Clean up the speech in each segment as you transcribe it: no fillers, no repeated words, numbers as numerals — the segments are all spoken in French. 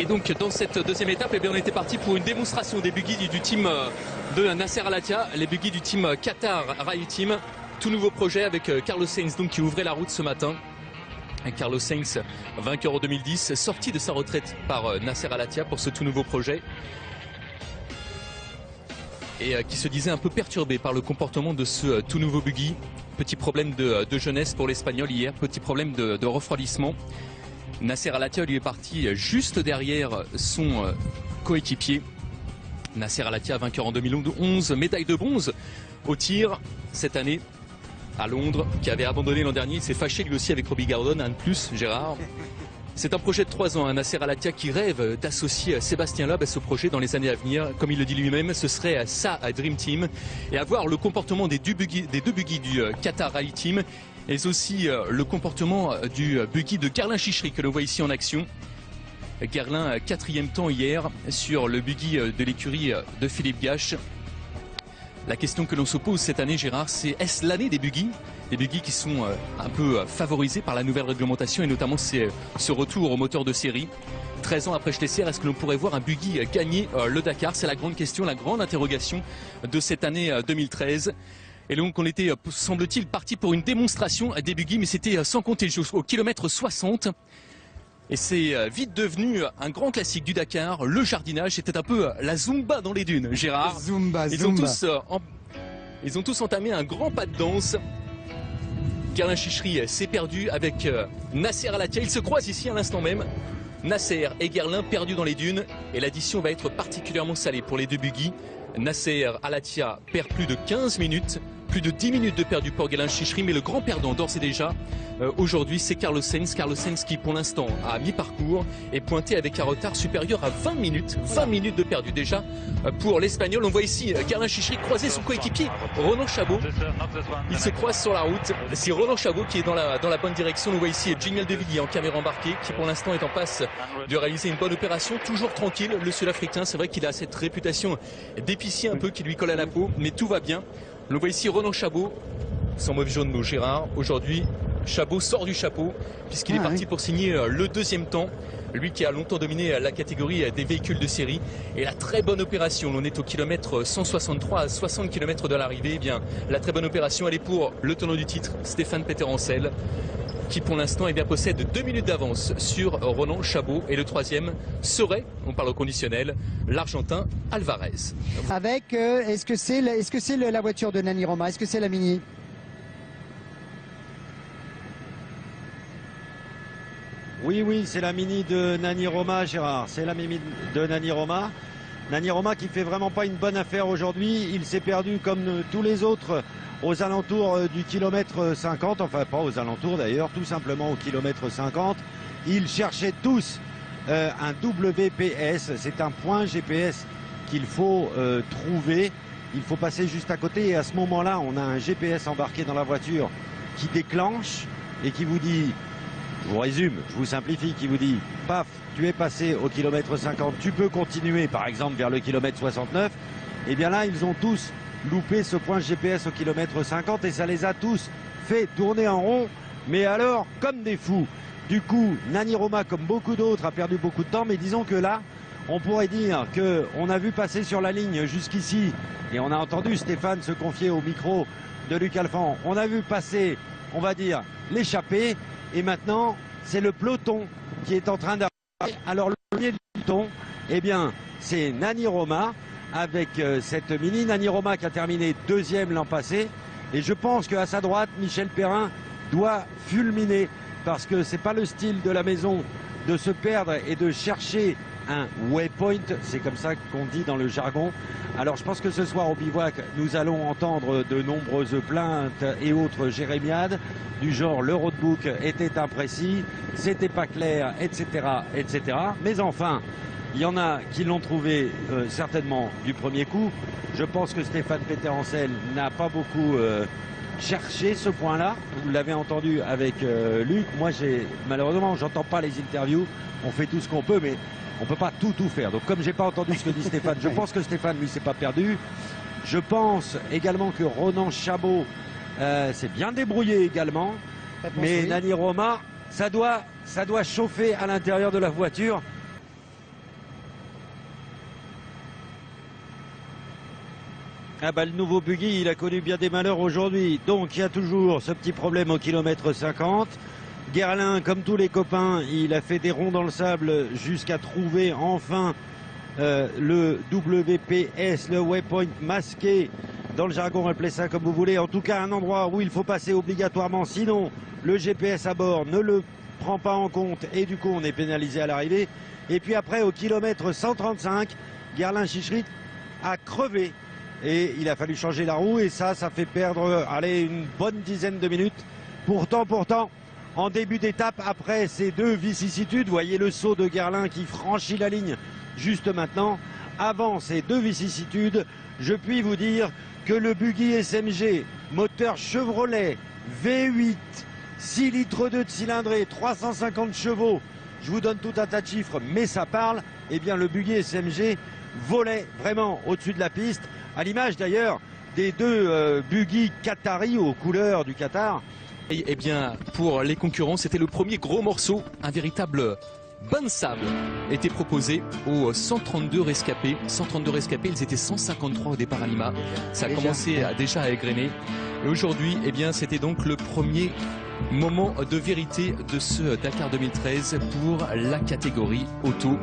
Et donc dans cette deuxième étape, eh bien, on était parti pour une démonstration des buggy du team de Nasser Al-Attiyah, les buggy du team Qatar Rally Team. Tout nouveau projet avec Carlos Sainz donc, qui ouvrait la route ce matin. Carlos Sainz, vainqueur en 2010, sorti de sa retraite par Nasser Al-Attiyah pour ce tout nouveau projet. Et qui se disait un peu perturbé par le comportement de ce tout nouveau buggy. Petit problème de jeunesse pour l'Espagnol hier, petit problème de refroidissement. Nasser Al-Attiyah lui est parti juste derrière son coéquipier. Nasser Al-Attiyah, vainqueur en 2011, médaille de bronze au tir cette année à Londres, qui avait abandonné l'an dernier. Il s'est fâché lui aussi avec Robbie Gardone, un de plus, Gérard. C'est un projet de 3 ans, Nasser Al-Attiyah qui rêve d'associer Sébastien Loeb à ce projet dans les années à venir. Comme il le dit lui-même, ce serait ça à Dream Team. Et avoir le comportement des deux buggy du Qatar Rally Team, et aussi le comportement du buggy de Guerlain Chichery que l'on voit ici en action. Guerlain, 4e temps hier sur le buggy de l'écurie de Philippe Gache. La question que l'on se pose cette année, Gérard, c'est est-ce l'année des buggy? Des buggy qui sont un peu favorisés par la nouvelle réglementation et notamment ce retour au moteur de série. 13 ans après Schlesser, est-ce que l'on pourrait voir un buggy gagner le Dakar? C'est la grande question, la grande interrogation de cette année 2013. Et donc on était, semble-t-il, parti pour une démonstration des buggy, mais c'était sans compter jusqu'au kilomètre 60. Et c'est vite devenu un grand classique du Dakar, le jardinage. C'était un peu la Zumba dans les dunes, Gérard. Zumba. Ils ont tous entamé un grand pas de danse. Guerlain Chichery s'est perdu avec Nasser Al-Attiyah. Ils se croisent ici à l'instant même. Nasser et Guerlain perdus dans les dunes. Et l'addition va être particulièrement salée pour les deux buggy. Nasser Al-Attiyah perd plus de 15 minutes. Plus de 10 minutes de perdu pour Guerlain Chichery, mais le grand perdant d'ores et déjà aujourd'hui c'est Carlos Sainz. Carlos Sainz qui pour l'instant à mi-parcours est pointé avec un retard supérieur à 20 minutes. 20 minutes de perdu déjà pour l'Espagnol. On voit ici Guerlain Chichery croiser son coéquipier Ronan Chabot. Il se croise sur la route. C'est Ronan Chabot qui est dans la bonne direction. On voit ici Giniel De Villiers en caméra embarquée qui pour l'instant est en passe de réaliser une bonne opération. Toujours tranquille le Sud-Africain. C'est vrai qu'il a cette réputation d'épicier un peu qui lui colle à la peau, mais tout va bien. On voit ici Ronan Chabot, sans mauvais jeu de mots, Gérard. Aujourd'hui, Chabot sort du chapeau puisqu'il est parti pour signer le deuxième temps. Lui qui a longtemps dominé la catégorie des véhicules de série. Et la très bonne opération, on est au kilomètre 163 à 60 km de l'arrivée. Eh bien, la très bonne opération, elle est pour le tenant du titre, Stéphane Peterencel, qui pour l'instant possède 2 minutes d'avance sur Ronan Chabot. Et le troisième serait, on parle au conditionnel, l'Argentin Alvarez. Avec, est-ce que c'est la voiture de Nani Roma? Est-ce que c'est la Mini? Oui, c'est la Mini de Nani Roma, Gérard. C'est la Mini de Nani Roma. Nani Roma qui fait vraiment pas une bonne affaire aujourd'hui. Il s'est perdu comme tous les autres aux alentours du kilomètre 50. Enfin, pas aux alentours d'ailleurs, tout simplement au kilomètre 50. Ils cherchaient tous un WPS. C'est un point GPS qu'il faut trouver. Il faut passer juste à côté. Et à ce moment-là, on a un GPS embarqué dans la voiture qui déclenche et qui vous dit... Je vous résume, je vous simplifie, qui vous dit, paf, tu es passé au kilomètre 50, tu peux continuer par exemple vers le kilomètre 69. Et bien là, ils ont tous loupé ce point GPS au kilomètre 50 et ça les a tous fait tourner en rond, mais alors comme des fous. Du coup, Nani Roma, comme beaucoup d'autres, a perdu beaucoup de temps, mais disons que là, on pourrait dire qu'on a vu passer sur la ligne jusqu'ici, et on a entendu Stéphane se confier au micro de Luc Alphand, on a vu passer, on va dire, l'échappée. Et maintenant, c'est le peloton qui est en train d'arriver. Alors, le premier du peloton, eh bien, c'est Nani Roma avec cette Mini. Nani Roma qui a terminé 2e l'an passé. Et je pense qu'à sa droite, Michel Perrin doit fulminer parce que c'est pas le style de la maison de se perdre et de chercher un waypoint. C'est comme ça qu'on dit dans le jargon. Alors, je pense que ce soir au bivouac, nous allons entendre de nombreuses plaintes et autres jérémiades du genre le roadbook était imprécis, c'était pas clair, etc., etc. Mais enfin, il y en a qui l'ont trouvé certainement du premier coup. Je pense que Stéphane Peterencel n'a pas beaucoup cherché ce point-là. Vous l'avez entendu avec Luc. Moi, malheureusement, j'entends pas les interviews. On fait tout ce qu'on peut, mais on peut pas tout faire. Donc, comme j'ai pas entendu ce que dit Stéphane, je pense que Stéphane, lui, s'est pas perdu. Je pense également que Ronan Chabot s'est bien débrouillé également. Mais Nani Roma, ça doit chauffer à l'intérieur de la voiture. Ah bah le nouveau buggy, il a connu bien des malheurs aujourd'hui. Donc il y a toujours ce petit problème au kilomètre 50. Guerlain, comme tous les copains, il a fait des ronds dans le sable jusqu'à trouver enfin le WPS, le waypoint masqué. Dans le jargon, appelez ça comme vous voulez. En tout cas, un endroit où il faut passer obligatoirement. Sinon, le GPS à bord ne le prend pas en compte et du coup, on est pénalisé à l'arrivée. Et puis après, au kilomètre 135, Guerlain-Chicherit a crevé. Et il a fallu changer la roue et ça fait perdre, allez, une bonne dizaine de minutes. Pourtant, en début d'étape, après ces deux vicissitudes, voyez le saut de Guerlain qui franchit la ligne juste maintenant. Avant ces deux vicissitudes, je puis vous dire que le buggy SMG, moteur Chevrolet, V8, 6 litres de cylindrée, 350 chevaux, je vous donne tout un tas de chiffres, mais ça parle, eh bien le buggy SMG volait vraiment au-dessus de la piste, à l'image d'ailleurs des deux buggy qataris aux couleurs du Qatar. Eh bien, pour les concurrents, c'était le premier gros morceau, un véritable bain de sable était proposé aux 132 rescapés. 132 rescapés, ils étaient 153 au départ à Lima. Ça a commencé déjà à égrener. Et aujourd'hui, eh bien, c'était donc le premier moment de vérité de ce Dakar 2013 pour la catégorie auto.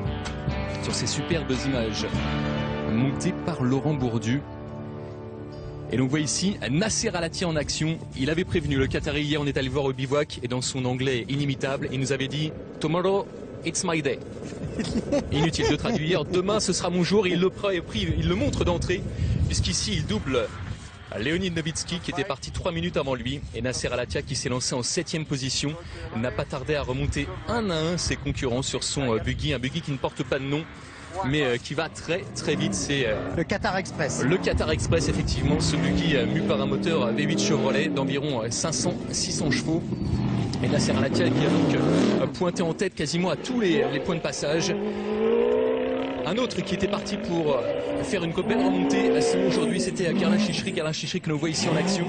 Sur ces superbes images montées par Laurent Bourdu. Et donc, vous voyez ici Nasser Al-Attiyah en action. Il avait prévenu le Qatari hier, on est allé le voir au bivouac et dans son anglais inimitable, il nous avait dit « Tomorrow, it's my day ». Inutile de traduire, demain ce sera mon jour. Il le montre d'entrée, puisqu'ici il double Leonid Novitsky qui était parti 3 minutes avant lui. Et Nasser Al-Attiyah qui s'est lancé en 7e position n'a pas tardé à remonter un à un ses concurrents sur son buggy. Un buggy qui ne porte pas de nom, mais qui va très très vite. C'est le Qatar Express. Le Qatar Express, effectivement, ce buggy mu par un moteur V8 Chevrolet d'environ 500-600 chevaux. Et Nasser Al-Attiyah qui a donc pointé en tête quasiment à tous les points de passage. Un autre qui était parti pour faire une belle remontée, aujourd'hui c'était Guerlain-Chicherit. Guerlain-Chicherit que l'on voit ici en action.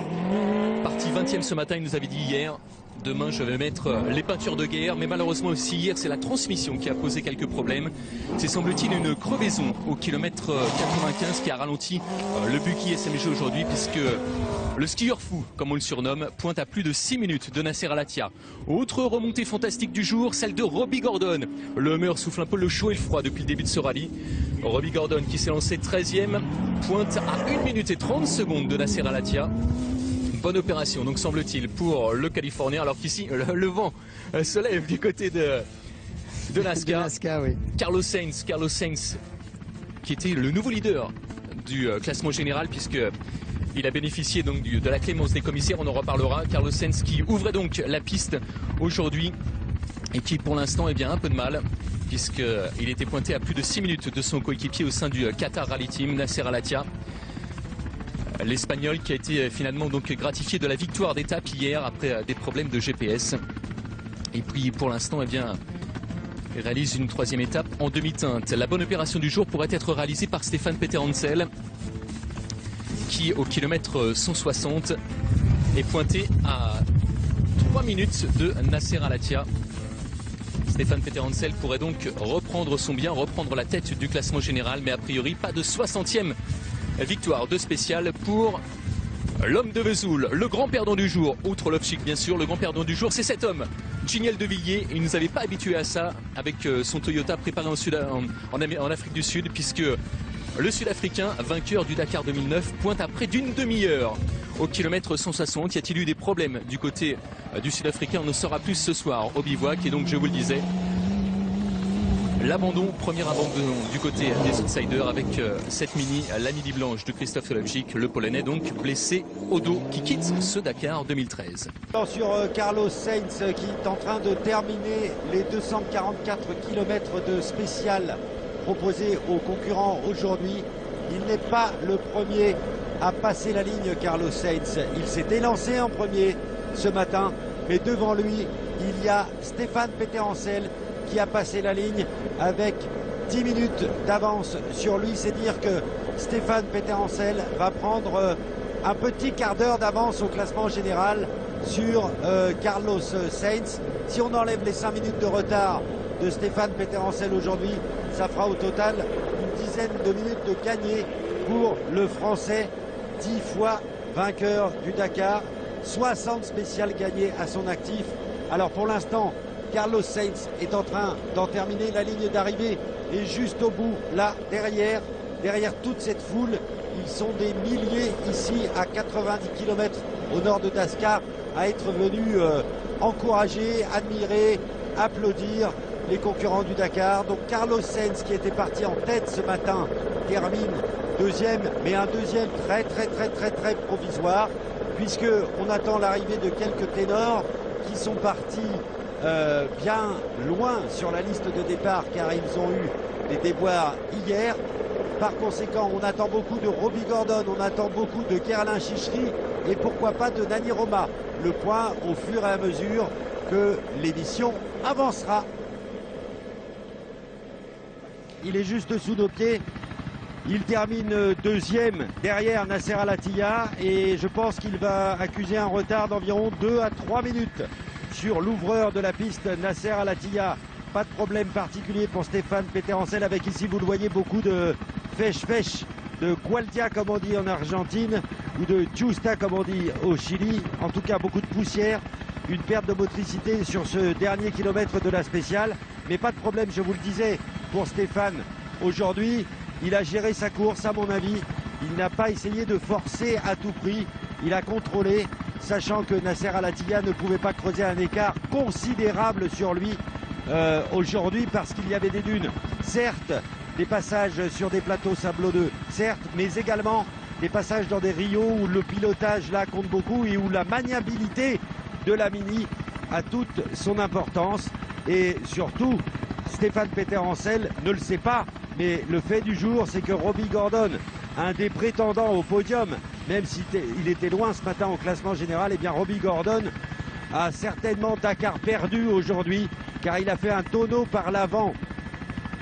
Parti 20e ce matin, il nous avait dit hier. Demain, je vais mettre les peintures de guerre, mais malheureusement aussi hier, c'est la transmission qui a posé quelques problèmes. C'est semble-t-il une crevaison au kilomètre 95 qui a ralenti le buggy SMG aujourd'hui, puisque le skieur fou, comme on le surnomme, pointe à plus de 6 minutes de Nasser Al-Attiyah. Autre remontée fantastique du jour, celle de Robbie Gordon. Le Hummer souffle un peu le chaud et le froid depuis le début de ce rallye. Robbie Gordon qui s'est lancé 13e, pointe à 1 minute et 30 secondes de Nasser Al-Attiyah. Bonne opération, donc semble-t-il, pour le Californien, alors qu'ici le vent se lève du côté de NASCAR. Oui. Carlos Sainz, qui était le nouveau leader du classement général, puisque il a bénéficié donc de la clémence des commissaires, on en reparlera. Carlos Sainz qui ouvrait donc la piste aujourd'hui et qui pour l'instant a bien un peu de mal, puisqu'il était pointé à plus de 6 minutes de son coéquipier au sein du Qatar Rally Team, Nasser Al-Attiyah. L'Espagnol qui a été finalement donc gratifié de la victoire d'étape hier après des problèmes de GPS. Et puis pour l'instant, eh bien, il réalise une 3e étape en demi-teinte. La bonne opération du jour pourrait être réalisée par Stéphane Peter-Hansel, qui au kilomètre 160 est pointé à 3 minutes de Nasser Al-Attiyah. Stéphane Peter-Hansel pourrait donc reprendre son bien, reprendre la tête du classement général, mais a priori pas de 60e victoire de spécial pour l'homme de Vesoul, le grand perdant du jour. Outre Lovchik bien sûr, le grand perdant du jour c'est cet homme, Giniel De Villiers. Il ne nous avait pas habitué à ça avec son Toyota préparé en Afrique du Sud, puisque le Sud-Africain, vainqueur du Dakar 2009, pointe à près d'une demi-heure au kilomètre 160. Y a-t-il eu des problèmes du côté du Sud-Africain? On en saura plus ce soir au bivouac. Et donc je vous le disais, premier abandon du côté des outsiders avec cette mini, la mini blanche de Christophe Lovchik, le Polonais donc blessé au dos, qui quitte ce Dakar 2013. Sur Carlos Sainz qui est en train de terminer les 244 km de spécial proposés aux concurrents aujourd'hui. Il n'est pas le premier à passer la ligne, Carlos Sainz. Il s'est élancé en premier ce matin, mais devant lui, il y a Stéphane Peter-Hansel qui a passé la ligne avec 10 minutes d'avance sur lui. C'est dire que Stéphane Peter-Hansel va prendre un petit quart d'heure d'avance au classement général sur Carlos Sainz. Si on enlève les 5 minutes de retard de Stéphane Peter-Hansel aujourd'hui, ça fera au total une dizaine de minutes de gagné pour le Français 10 fois vainqueur du Dakar, 60 spéciales gagnées à son actif. Alors pour l'instant, Carlos Sainz est en train d'en terminer la ligne d'arrivée et juste au bout, là, derrière toute cette foule, ils sont des milliers ici à 90 km au nord de Dakar à être venus encourager, admirer, applaudir les concurrents du Dakar. Donc Carlos Sainz qui était parti en tête ce matin termine deuxième, mais un deuxième très provisoire, puisque on attend l'arrivée de quelques ténors qui sont partis bien loin sur la liste de départ car ils ont eu des déboires hier. Par conséquent, on attend beaucoup de Robbie Gordon, on attend beaucoup de Guerlain Chichery et pourquoi pas de Nani Roma. Le point au fur et à mesure que l'émission avancera. Il est juste sous nos pieds. Il termine deuxième derrière Nasser Al-Attiyah et je pense qu'il va accuser un retard d'environ 2 à 3 minutes sur l'ouvreur de la piste, Nasser Al-Attiyah. Pas de problème particulier pour Stéphane Peterhansel avec ici, vous le voyez, beaucoup de fèche, de gualdia comme on dit en Argentine ou de justa comme on dit au Chili. En tout cas, beaucoup de poussière, une perte de motricité sur ce dernier kilomètre de la spéciale. Mais pas de problème, je vous le disais, pour Stéphane. Aujourd'hui, il a géré sa course, à mon avis. Il n'a pas essayé de forcer à tout prix. Il a contrôlé, sachant que Nasser Al-Attiyah ne pouvait pas creuser un écart considérable sur lui aujourd'hui parce qu'il y avait des dunes. Certes, des passages sur des plateaux sablonneux, certes, mais également des passages dans des rios où le pilotage là compte beaucoup et où la maniabilité de la Mini a toute son importance. Et surtout, Stéphane Peterhansel ne le sait pas, mais le fait du jour, c'est que Robbie Gordon, un des prétendants au podium, même s'il était loin ce matin au classement général, et bien Robbie Gordon a certainement Dakar perdu aujourd'hui, car il a fait un tonneau par l'avant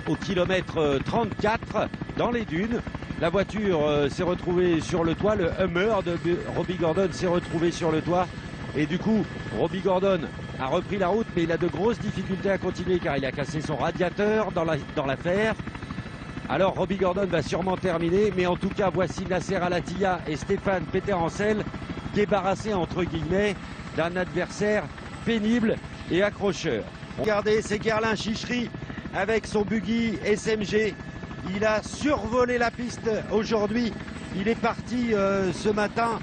au kilomètre 34 dans les dunes. La voiture s'est retrouvée sur le toit, le Hummer de Robbie Gordon s'est retrouvé sur le toit. Et du coup, Robbie Gordon a repris la route, mais il a de grosses difficultés à continuer car il a cassé son radiateur dans l'affaire. Alors Robbie Gordon va sûrement terminer, mais en tout cas, voici Nasser Al-Attiyah et Stéphane Peterhansel débarrassés entre guillemets d'un adversaire pénible et accrocheur. Regardez, c'est Guerlain Chichery avec son buggy SMG. Il a survolé la piste aujourd'hui. Il est parti ce matin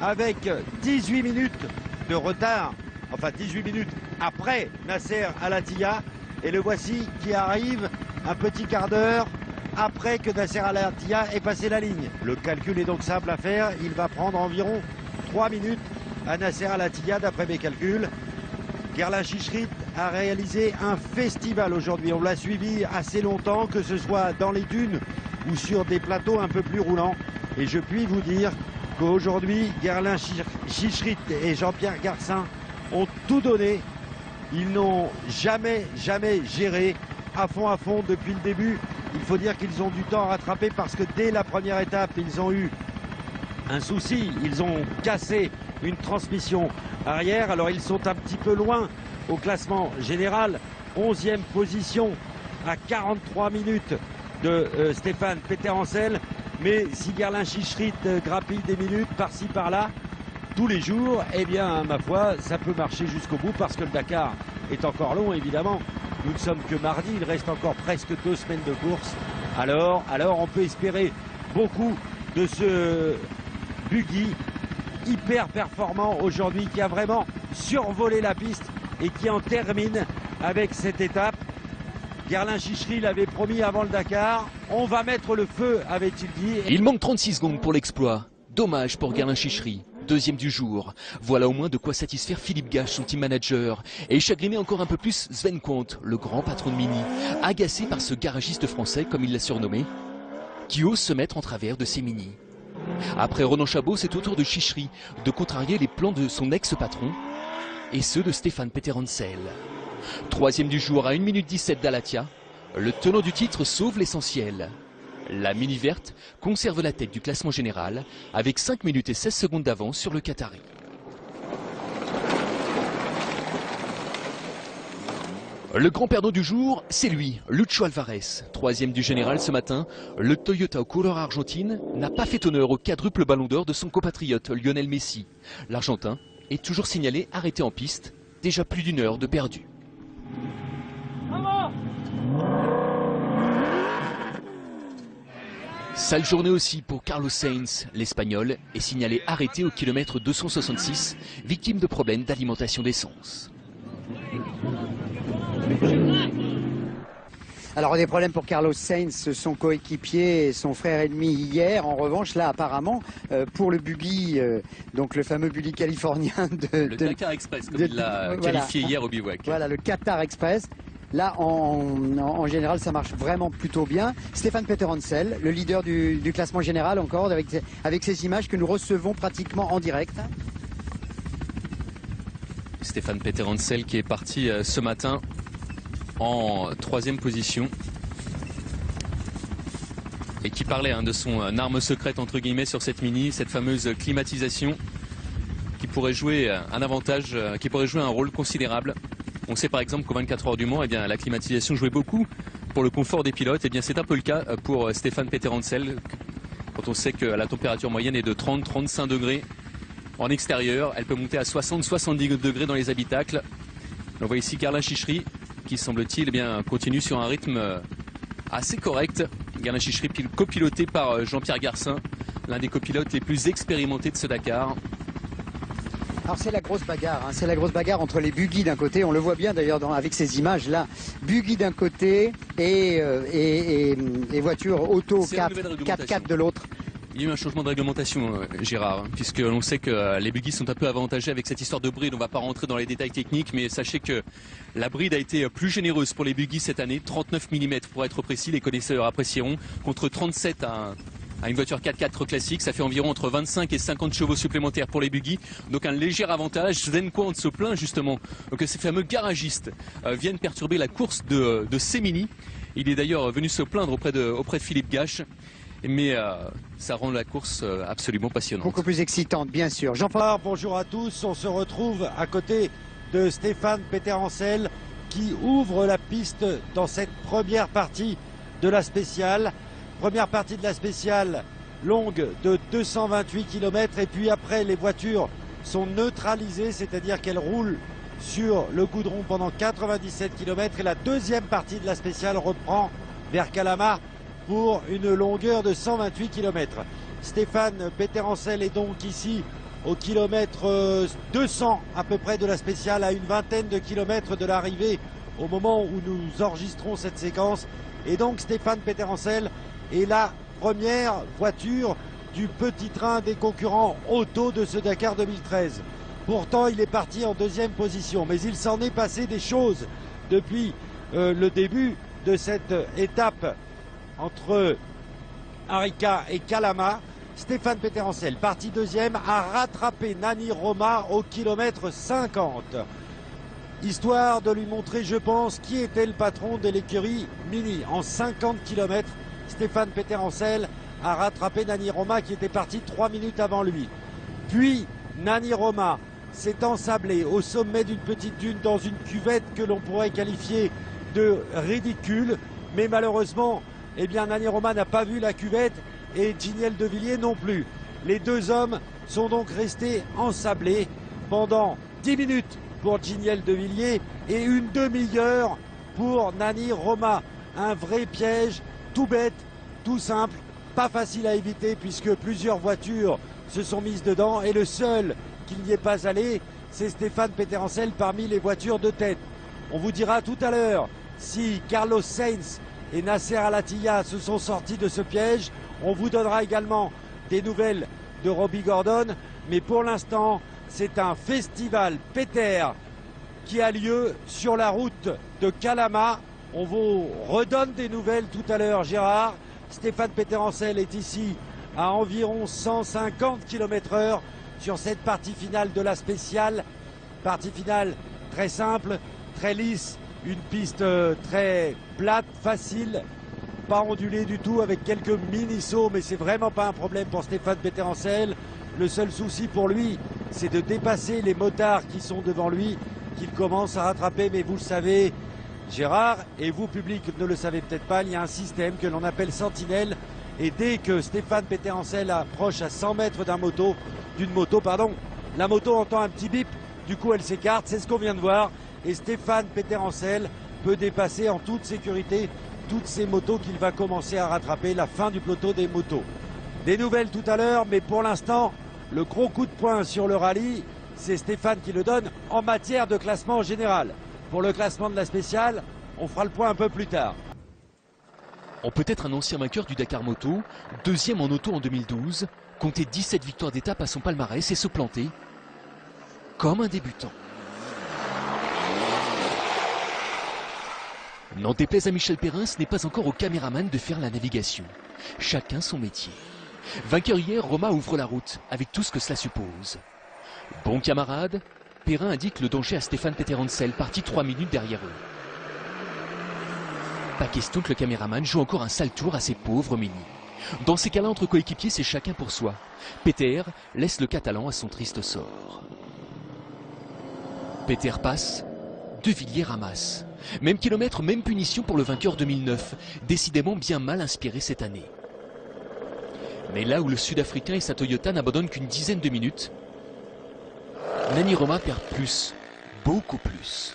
avec 18 minutes de retard, enfin 18 minutes après Nasser Al-Attiyah. Et le voici qui arrive un petit quart d'heure après que Nasser Al-Attiyah ait passé la ligne. Le calcul est donc simple à faire. Il va prendre environ 3 minutes à Nasser Al-Attiyah d'après mes calculs. Guerlain Chichery a réalisé un festival aujourd'hui. On l'a suivi assez longtemps, que ce soit dans les dunes ou sur des plateaux un peu plus roulants. Et je puis vous dire qu'aujourd'hui, Guerlain Chichery et Jean-Pierre Garcin ont tout donné. Ils n'ont jamais géré à fond depuis le début. Il faut dire qu'ils ont du temps à rattraper parce que dès la première étape, ils ont eu un souci. Ils ont cassé une transmission arrière. Alors ils sont un petit peu loin au classement général. 11e position à 43 minutes de Stéphane Peterhansel. Mais si Guerlain Chichery grappille des minutes par-ci par-là, tous les jours, eh bien, ma foi, ça peut marcher jusqu'au bout parce que le Dakar est encore long, évidemment. Nous ne sommes que mardi, il reste encore presque 2 semaines de course. Alors, on peut espérer beaucoup de ce buggy hyper performant aujourd'hui qui a vraiment survolé la piste et qui en termine avec cette étape. Guerlain Chichery l'avait promis avant le Dakar. On va mettre le feu, avait-il dit. Il manque 36 secondes pour l'exploit. Dommage pour Guerlain Chichery. Deuxième du jour. Voilà au moins de quoi satisfaire Philippe Gage, son team manager. Et chagriner encore un peu plus Sven Quandt, le grand patron de Mini, agacé par ce garagiste français, comme il l'a surnommé, qui ose se mettre en travers de ses Mini. Après Ronan Chabot, c'est au tour de Chichery de contrarier les plans de son ex-patron et ceux de Stéphane Peterhansel. Troisième du jour à 1 minute 17 d'Al-Attiyah, le tenant du titre sauve l'essentiel. La Mini verte conserve la tête du classement général avec 5 minutes et 16 secondes d'avance sur le Qatari. Le grand perdant du jour, c'est lui, Lucho Alvarez. Troisième du général ce matin, le Toyota couleur argentine n'a pas fait honneur au quadruple ballon d'or de son compatriote Lionel Messi. L'Argentin est toujours signalé arrêté en piste, déjà plus d'une heure de perdu. Sale journée aussi pour Carlos Sainz. L'Espagnol est signalé arrêté au kilomètre 266, victime de problèmes d'alimentation d'essence. Alors des problèmes pour Carlos Sainz, son coéquipier et son frère ennemi hier. En revanche, là apparemment, pour le buggy, donc le fameux buggy californien le Dakar Express, comme il l'a qualifié hier au bivouac. Voilà, le Qatar Express. Là, en général, ça marche vraiment plutôt bien. Stéphane Peter Hansel, le leader du classement général encore, avec ces images que nous recevons pratiquement en direct. Stéphane Peter Hansel qui est parti ce matin en troisième position et qui parlait de son arme secrète entre guillemets sur cette mini, cette fameuse climatisation qui pourrait jouer un avantage, qui pourrait jouer un rôle considérable. On sait par exemple qu'au 24 heures du Mans, eh bien, la climatisation jouait beaucoup pour le confort des pilotes. Eh bien, c'est un peu le cas pour Stéphane Peter Hansel quand on sait que la température moyenne est de 30-35 degrés en extérieur. Elle peut monter à 60-70 degrés dans les habitacles. On voit ici Carlin Chichery qui semble-t-il continue sur un rythme assez correct. Carlin Chichery copiloté par Jean-Pierre Garcin, l'un des copilotes les plus expérimentés de ce Dakar. Alors c'est la grosse bagarre, c'est la grosse bagarre entre les buggy d'un côté, on le voit bien d'ailleurs avec ces images là, buggy d'un côté et voiture auto 4x4 de l'autre. Il y a eu un changement de réglementation, Gérard, puisque l'on sait que les buggy sont un peu avantagés avec cette histoire de bride. On ne va pas rentrer dans les détails techniques, mais sachez que la bride a été plus généreuse pour les buggy cette année, 39 mm pour être précis, les connaisseurs apprécieront, contre 37 à une voiture 4x4 classique. Ça fait environ entre 25 et 50 chevaux supplémentaires pour les buggy, donc un léger avantage. Sven Quant se plaint justement que ces fameux garagistes viennent perturber la course de ces mini. Il est d'ailleurs venu se plaindre auprès de Philippe Gache. Mais ça rend la course absolument passionnante. Beaucoup plus excitante, bien sûr. Jean-Paul, bonjour à tous. On se retrouve à côté de Stéphane Peter Hansel qui ouvre la piste dans cette première partie de la spéciale. Première partie de la spéciale longue de 228 km. Et puis après, les voitures sont neutralisées, c'est-à-dire qu'elles roulent sur le goudron pendant 97 km. Et la deuxième partie de la spéciale reprend vers Calama pour une longueur de 128 km. Stéphane Peter Hansel est donc ici au kilomètre 200 à peu près de la spéciale, à une vingtaine de kilomètres de l'arrivée au moment où nous enregistrons cette séquence. Et donc Stéphane Peter Hansel est la première voiture du petit train des concurrents auto de ce Dakar 2013. Pourtant il est parti en deuxième position, mais il s'en est passé des choses depuis le début de cette étape entre Arica et Calama. Stéphane Peter Hansel, parti deuxième, a rattrapé Nani Roma au kilomètre 50. Histoire de lui montrer, je pense, qui était le patron de l'écurie Mini. En 50 km, Stéphane Peter Hansel a rattrapé Nani Roma qui était parti 3 minutes avant lui. Puis Nani Roma s'est ensablé au sommet d'une petite dune dans une cuvette que l'on pourrait qualifier de ridicule. Mais malheureusement, eh bien, Nani Roma n'a pas vu la cuvette et Giniel De Villiers non plus. Les deux hommes sont donc restés ensablés pendant 10 minutes pour Giniel De Villiers et une demi-heure pour Nani Roma. Un vrai piège, tout bête, tout simple, pas facile à éviter puisque plusieurs voitures se sont mises dedans et le seul qui n'y est pas allé, c'est Stéphane Peter Hansel parmi les voitures de tête. On vous dira tout à l'heure si Carlos Sainz et Nasser Al-Attiyah se sont sortis de ce piège. On vous donnera également des nouvelles de Robbie Gordon. Mais pour l'instant, c'est un festival Peter qui a lieu sur la route de Calama. On vous redonne des nouvelles tout à l'heure, Gérard. Stéphane Peter Hansel est ici à environ 150 km/h sur cette partie finale de la spéciale. Partie finale très simple, très lisse. Une piste très plate, facile, pas ondulée du tout, avec quelques mini-sauts, mais c'est vraiment pas un problème pour Stéphane Peter Hansel. Le seul souci pour lui, c'est de dépasser les motards qui sont devant lui, qu'il commence à rattraper, mais vous le savez, Gérard, et vous, public, ne le savez peut-être pas, il y a un système que l'on appelle Sentinelle. Et dès que Stéphane Peterencel approche à 100 mètres d'une moto, la moto entend un petit bip, du coup elle s'écarte, c'est ce qu'on vient de voir. Et Stéphane Peterencel peut dépasser en toute sécurité toutes ces motos qu'il va commencer à rattraper, la fin du peloton des motos. Des nouvelles tout à l'heure, mais pour l'instant, le gros coup de poing sur le rallye, c'est Stéphane qui le donne en matière de classement général. Pour le classement de la spéciale, on fera le point un peu plus tard. On peut être un ancien vainqueur du Dakar Moto, deuxième en auto en 2012, compter 17 victoires d'étape à son palmarès et se planter comme un débutant. N'en déplaise à Michel Perrin, ce n'est pas encore au caméraman de faire la navigation. Chacun son métier. Vainqueur hier, Romain ouvre la route, avec tout ce que cela suppose. Bon camarade, Perrin indique le danger à Stéphane Peterencel, parti 3 minutes derrière eux. Pas question que le caméraman joue encore un sale tour à ces pauvres Mini. Dans ces cas-là, entre coéquipiers, c'est chacun pour soi. Peter laisse le Catalan à son triste sort. Peter passe, De Villiers ramasse. Même kilomètre, même punition pour le vainqueur 2009, décidément bien mal inspiré cette année. Mais là où le Sud-Africain et sa Toyota n'abandonnent qu'une dizaine de minutes, Nani Roma perd plus, beaucoup plus.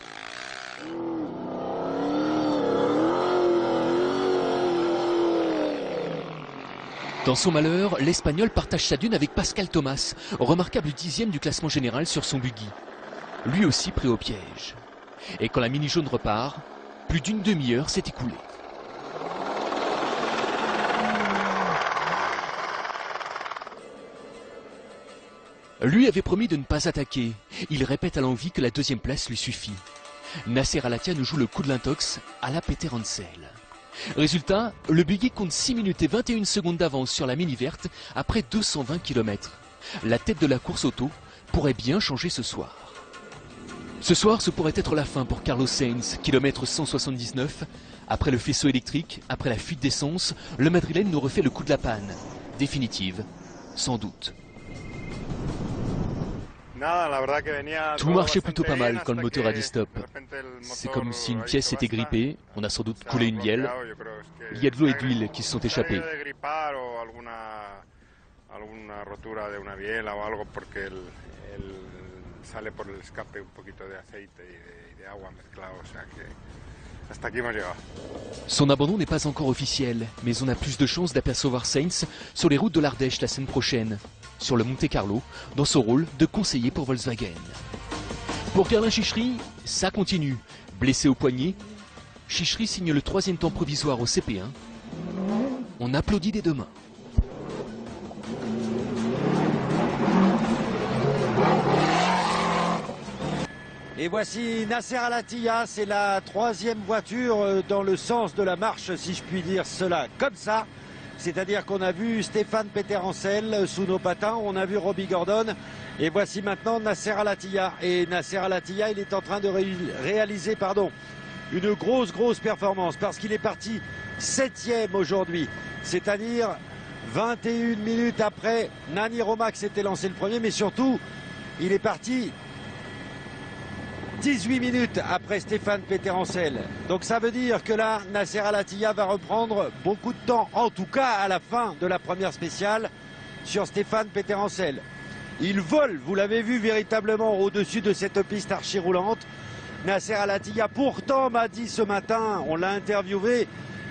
Dans son malheur, l'Espagnol partage sa dune avec Pascal Thomas, remarquable 10e du classement général sur son buggy. Lui aussi pris au piège. Et quand la mini jaune repart, plus d'une demi-heure s'est écoulée. Lui avait promis de ne pas attaquer. Il répète à l'envi que la deuxième place lui suffit. Nasser Al-Attiyah nous joue le coup de l'intox à la Peterencel. Résultat, le buggy compte 6 minutes et 21 secondes d'avance sur la mini verte après 220 km. La tête de la course auto pourrait bien changer ce soir. Ce soir, ce pourrait être la fin pour Carlos Sainz, kilomètre 179. Après le faisceau électrique, après la fuite d'essence, le Madrilène nous refait le coup de la panne. Définitive, sans doute. Tout marchait plutôt pas mal quand le moteur a dit stop. C'est comme si une pièce s'était grippée, on a sans doute coulé une bielle. Il y a de l'eau et de l'huile qui se sont échappées. Son abandon n'est pas encore officiel, mais on a plus de chances d'apercevoir Sainz sur les routes de l'Ardèche la semaine prochaine, sur le Monte Carlo, dans son rôle de conseiller pour Volkswagen. Pour Carlin Chichery, ça continue. Blessé au poignet, Chichery signe le 3e temps provisoire au CP1. On applaudit des deux mains. Et voici Nasser Al-Attiyah, c'est la 3e voiture dans le sens de la marche, si je puis dire cela comme ça. C'est-à-dire qu'on a vu Stéphane Peterencel sous nos patins, on a vu Robbie Gordon, et voici maintenant Nasser Al-Attiyah. Et Nasser Al-Attiyah, il est en train de réaliser une grosse performance, parce qu'il est parti 7e aujourd'hui, c'est-à-dire 21 minutes après Nani Roma qui s'était lancé le premier, mais surtout, il est parti 18 minutes après Stéphane Peterencel. Donc ça veut dire que là, Nasser Al-Attiyah va reprendre beaucoup de temps, en tout cas à la fin de la première spéciale, sur Stéphane Peterencel. Il vole, vous l'avez vu véritablement au-dessus de cette piste archi-roulante. Nasser Al-Attiyah pourtant m'a dit ce matin, on l'a interviewé,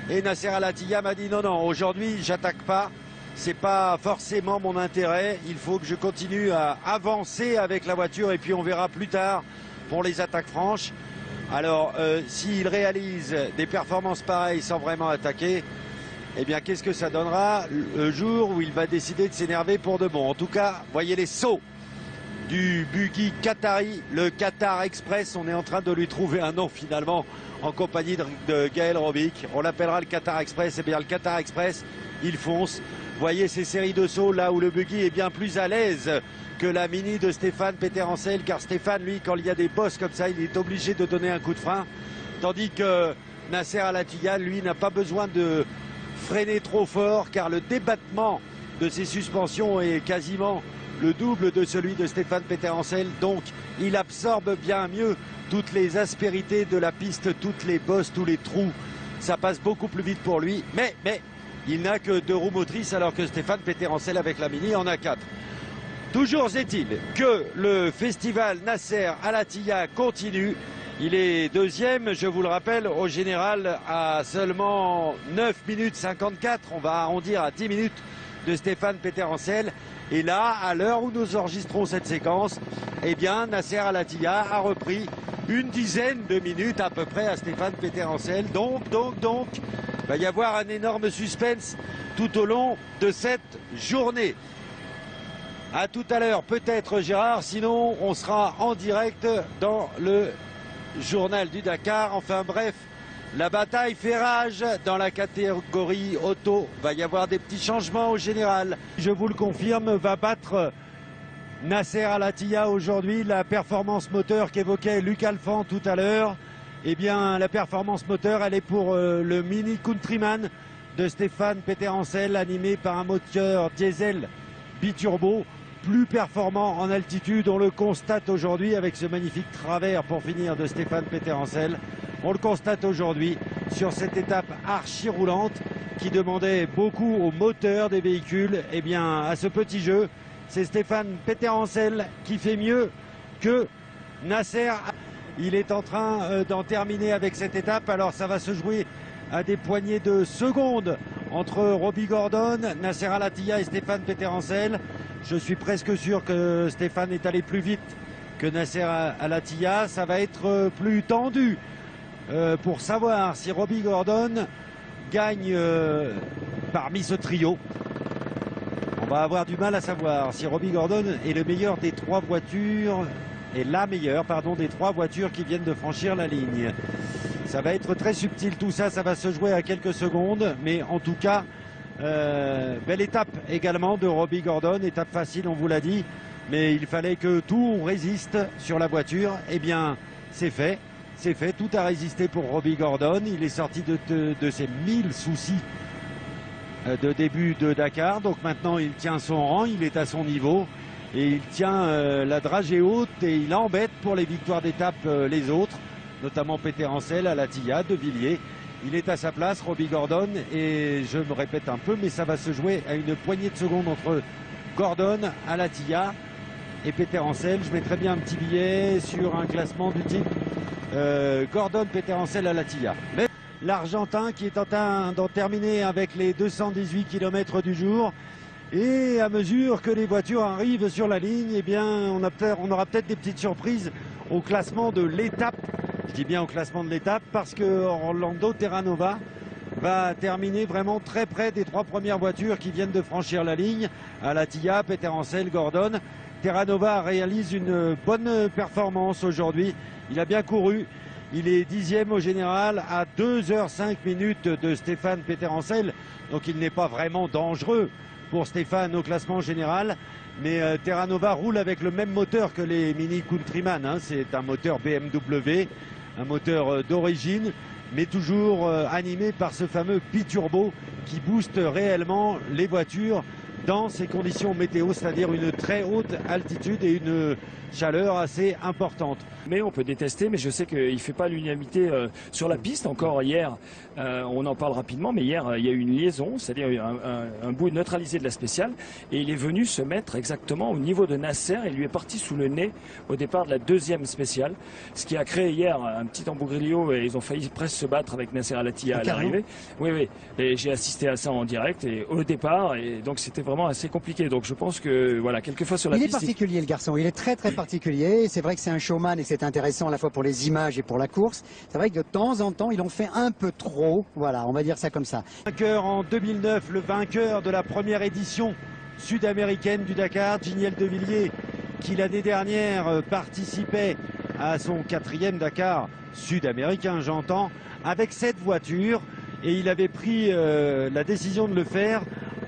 et Nasser Al-Attiyah m'a dit non, aujourd'hui j'attaque pas. C'est pas forcément mon intérêt. Il faut que je continue à avancer avec la voiture et puis on verra plus tard pour les attaques franches. Alors, s'il réalise des performances pareilles sans vraiment attaquer, eh bien, qu'est-ce que ça donnera le jour où il va décider de s'énerver pour de bon? En tout cas, voyez les sauts du buggy qatari, le Qatar Express. On est en train de lui trouver un nom finalement en compagnie de Gaël Robic. On l'appellera le Qatar Express. Eh bien, le Qatar Express, il fonce. Voyez ces séries de sauts là où le buggy est bien plus à l'aise que la mini de Stéphane Peterencel, car Stéphane, lui, quand il y a des bosses comme ça, il est obligé de donner un coup de frein, tandis que Nasser Al-Attiyah, lui, n'a pas besoin de freiner trop fort, car le débattement de ses suspensions est quasiment le double de celui de Stéphane Peterhansel. Donc il absorbe bien mieux toutes les aspérités de la piste, toutes les bosses, tous les trous. Ça passe beaucoup plus vite pour lui. Mais il n'a que 2 roues motrices alors que Stéphane Peterhansel avec la Mini en a 4. Toujours est-il que le festival Nasser Al Attiyah continue. Il est deuxième, je vous le rappelle, au général à seulement 9 minutes 54, on va arrondir à 10 minutes de Stéphane Peterhansel. Et là, à l'heure où nous enregistrons cette séquence, eh bien, Nasser Al Attiyah a repris une dizaine de minutes à peu près à Stéphane Peterhansel. Donc, il va y avoir un énorme suspense tout au long de cette journée. À tout à l'heure, peut-être Gérard, sinon on sera en direct dans le journal du Dakar. Enfin bref, la bataille fait rage dans la catégorie auto. Va y avoir des petits changements au général. Je vous le confirme, va battre Nasser Al Attiyah aujourd'hui. La performance moteur qu'évoquait Luc Alphand tout à l'heure, eh bien la performance moteur, elle est pour le Mini Countryman de Stéphane Peterhansel, animé par un moteur diesel biturbo, plus performant en altitude. On le constate aujourd'hui avec ce magnifique travers pour finir de Stéphane Peterhansel. On le constate aujourd'hui sur cette étape archi roulante qui demandait beaucoup au moteur des véhicules. Eh bien, à ce petit jeu, c'est Stéphane Peterhansel qui fait mieux que Nasser. Il est en train d'en terminer avec cette étape. Alors, ça va se jouer à des poignées de secondes entre Robbie Gordon, Nasser Al Attiyah et Stéphane Peterhansel. Je suis presque sûr que Stéphane est allé plus vite que Nasser Al Attiyah. Ça va être plus tendu pour savoir si Robbie Gordon gagne parmi ce trio. On va avoir du mal à savoir si Robbie Gordon est le meilleur des 3 voitures, et la meilleure, pardon, des 3 voitures qui viennent de franchir la ligne. Ça va être très subtil tout ça, ça va se jouer à quelques secondes, mais en tout cas, belle étape également de Robbie Gordon, étape facile on vous l'a dit, mais il fallait que tout résiste sur la voiture. Eh bien c'est fait, tout a résisté pour Robbie Gordon. Il est sorti de ses 1000 soucis de début de Dakar, donc maintenant il tient son rang, il est à son niveau et il tient la dragée haute et il embête pour les victoires d'étape les autres, notamment Peterhansel, Al Attiyah, De Villiers. Il est à sa place, Robbie Gordon, et je me répète un peu, mais ça va se jouer à une poignée de secondes entre Gordon, Al Attiyah et Peterhansel. Je mettrai bien un petit billet sur un classement du type Gordon, Peterhansel, Al Attiyah. Mais l'Argentin qui est en train d'en terminer avec les 218 km du jour. Et à mesure que les voitures arrivent sur la ligne, eh bien, on aura peut-être des petites surprises au classement de l'étape. Je dis bien au classement de l'étape parce que Orlando Terranova va terminer vraiment très près des 3 premières voitures qui viennent de franchir la ligne. Al Attiyah, Peterhansel, Gordon. Terranova réalise une bonne performance aujourd'hui. Il a bien couru. Il est 10e au général à 2h05 de Stéphane Peterhansel. Donc il n'est pas vraiment dangereux pour Stéphane au classement général. Mais Terranova roule avec le même moteur que les Mini Countryman. Hein. C'est un moteur BMW, un moteur d'origine, mais toujours animé par ce fameux biturbo qui booste réellement les voitures dans ces conditions météo, c'est-à-dire une très haute altitude et une chaleur assez importante. Mais on peut détester, mais je sais qu'il ne fait pas l'unanimité sur la piste. Encore hier, on en parle rapidement, mais hier, il y a eu une liaison, c'est-à-dire un bout neutralisé de la spéciale, et il est venu se mettre exactement au niveau de Nasser. Il lui est parti sous le nez au départ de la 2e spéciale, ce qui a créé hier un petit embougrillio, et ils ont failli presque se battre avec Nasser Al Attiyah à l'arrivée. Oui, et j'ai assisté à ça en direct, et au départ, et donc c'était vraiment assez compliqué. Donc je pense que, voilà, quelquefois sur la piste... Il est particulier, le garçon, il est très particulier. C'est vrai que c'est un showman et c'est intéressant à la fois pour les images et pour la course. C'est vrai que de temps en temps, il en fait un peu trop. Voilà, on va dire ça comme ça. Vainqueur en 2009, le vainqueur de la première édition sud-américaine du Dakar, Giniel De Villiers, qui l'année dernière participait à son 4e Dakar sud-américain, j'entends, avec cette voiture. Et il avait pris la décision de le faire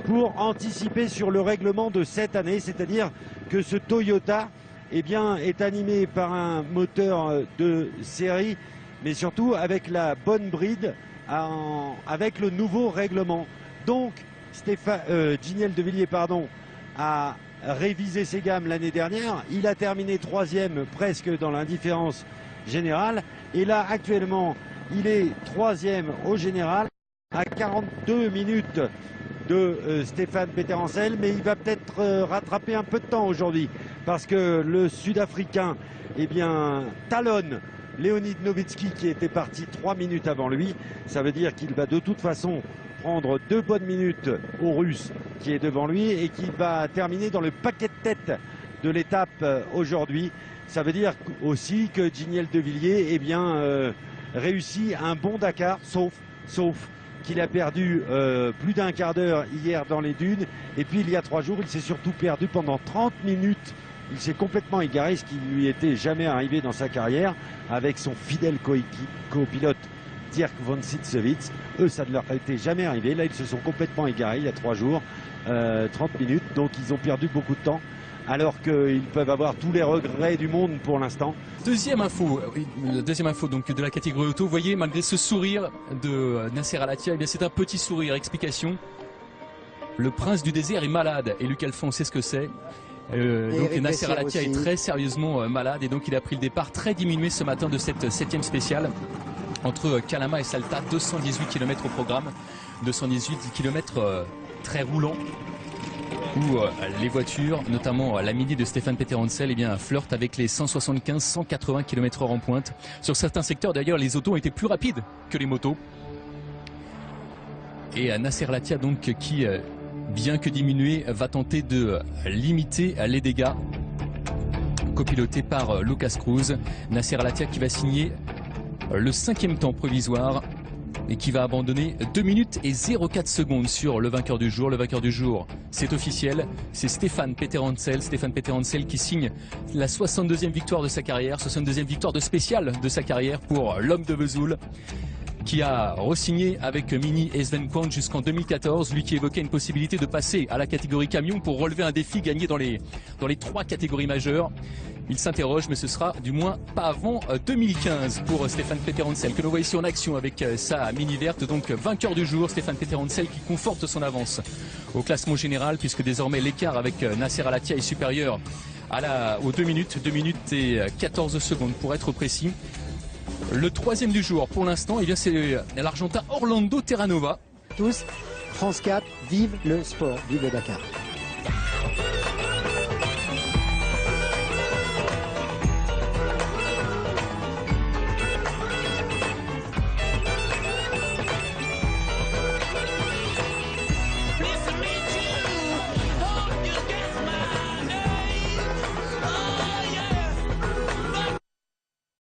pour anticiper sur le règlement de cette année, c'est-à-dire que ce Toyota eh bien, est animé par un moteur de série, mais surtout avec la bonne bride, avec le nouveau règlement. Donc, Giniel De Villiers a révisé ses gammes l'année dernière. Il a terminé 3e presque dans l'indifférence générale. Et là, actuellement, il est 3e au général à 42 minutes de Stéphane Peterencel. Mais il va peut-être rattraper un peu de temps aujourd'hui parce que le Sud-Africain talonne Leonid Novitski qui était parti 3 minutes avant lui. Ça veut dire qu'il va de toute façon prendre 2 bonnes minutes au Russe qui est devant lui et qui va terminer dans le paquet de tête de l'étape aujourd'hui. Ça veut dire aussi que Giniel De Villiers réussit un bon Dakar, sauf qu'il a perdu plus d'un quart d'heure hier dans les dunes. Et puis il y a 3 jours, il s'est surtout perdu pendant 30 minutes. Il s'est complètement égaré, ce qui ne lui était jamais arrivé dans sa carrière, avec son fidèle copilote Dirk von Sitzewitz. Eux, ça ne leur était jamais arrivé. Là, ils se sont complètement égarés il y a 3 jours, 30 minutes. Donc, ils ont perdu beaucoup de temps, alors qu'ils peuvent avoir tous les regrets du monde pour l'instant. Deuxième info donc de la catégorie auto. Vous voyez, malgré ce sourire de Nasser Al-Attiyah, eh bien c'est un petit sourire. Explication. Le prince du désert est malade. Et Luc Alphand, on sait ce que c'est. Donc Nasser Al-Attiyah est très sérieusement malade et donc il a pris le départ très diminué ce matin de cette 7e spéciale entre Calama et Salta. 218 km au programme, 218 km très roulants où les voitures, notamment la Mini de Stéphane Peterencel, flirtent avec les 175-180 km/h en pointe. Sur certains secteurs d'ailleurs, les autos ont été plus rapides que les motos. Et Nasser Al-Attiyah donc qui bien que diminué, va tenter de limiter les dégâts. Copiloté par Lucas Cruz. Nasser Al-Attiyah qui va signer le 5e temps provisoire et qui va abandonner 2 minutes et 0,4 secondes sur le vainqueur du jour. Le vainqueur du jour, c'est officiel, c'est Stéphane Peterencel. Stéphane Peterencel qui signe la 62e victoire de sa carrière, 62e victoire de spéciale de sa carrière pour l'homme de Vesoul, qui a re-signé avec Mini et Sven Kwant jusqu'en 2014, lui qui évoquait une possibilité de passer à la catégorie camion pour relever un défi gagné dans les 3 catégories majeures. Il s'interroge, mais ce sera du moins pas avant 2015 pour Stéphane Peterencel, que nous voyons ici en action avec sa Mini verte. Donc vainqueur du jour, Stéphane Peterencel qui conforte son avance au classement général, puisque désormais l'écart avec Nasser Al-Attiyah est supérieur aux 2 minutes et 14 secondes pour être précis. Le 3e du jour pour l'instant, c'est l'Argentin Orlando Terranova. Tous, France 4, vive le sport, vive le Dakar.